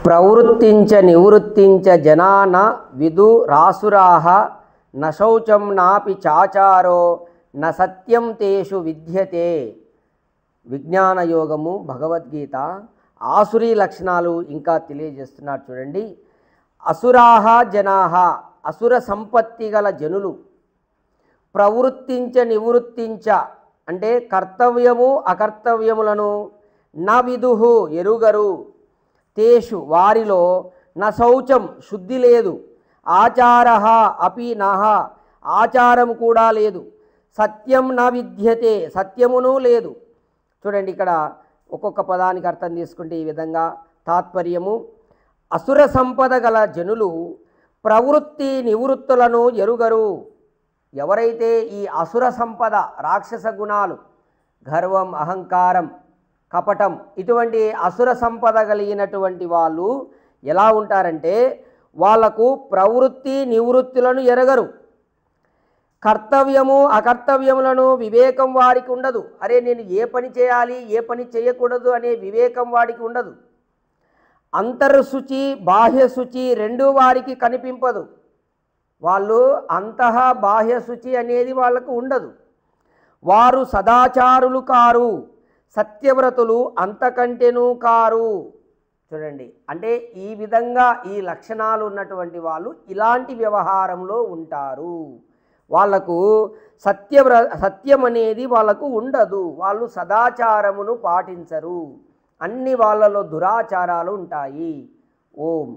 ప్రవృత్తించ నివృత్తించ జనాన విదురాసురాః న శౌచం నాపి చాచారో న సత్యం తేషు విద్యతే. విజ్ఞాన యోగము భగవద్గీత ఆసురీ లక్షణాలు ఇంకా తెలియజేస్తున్నారు చూడండి. అసురాః జనాః, అసుర సంపత్తి గల జనులు. ప్రవృత్తించ నివృత్తించ అంటే కర్తవ్యము అకర్తవ్యములను న విదుహు ఎరుగరు, తేషు వారిలో న శౌచం శుద్ధి లేదు, ఆచారః అపి నః ఆచారం కూడా లేదు, సత్యం న విద్యతే సత్యమును లేదు. చూడండి ఇక్కడ ఒక్కొక్క పదానికి అర్థం తీసుకుంటే ఈ విధంగా తాత్పర్యము. అసుర సంపద గల జనులు ప్రవృత్తి నివృత్తులను ఎరుగరు. ఎవరైతే ఈ అసుర సంపద రాక్షస గుణాలు గర్వం అహంకారం కపటం ఇటువంటి అసుర సంపద కలిగినటువంటి వాళ్ళు ఎలా ఉంటారంటే వాళ్లకు ప్రవృత్తి నివృత్తులను ఎరగరు, కర్తవ్యము అకర్తవ్యములను వివేకం వారికి ఉండదు. అరే నేను ఏ పని చేయాలి ఏ పని చేయకూడదు అనే వివేకం వాడికి ఉండదు. అంతర్శుచి బాహ్య శుచి రెండూ వారికి కనిపింపదు. వాళ్ళు అంతః బాహ్య శుచి అనేది వాళ్ళకు ఉండదు. వారు సదాచారులు కారు, సత్యవ్రతులు అంతకంటేనూ కారు. చూడండి అంటే ఈ విధంగా ఈ లక్షణాలు ఉన్నటువంటి వాళ్ళు ఇలాంటి వ్యవహారంలో ఉంటారు. వాళ్లకు సత్యం అనేది వాళ్ళకు ఉండదు. వాళ్ళు సదాచారమును పాటించరు, అన్ని వాళ్ళలో దురాచారాలు ఉంటాయి. ఓం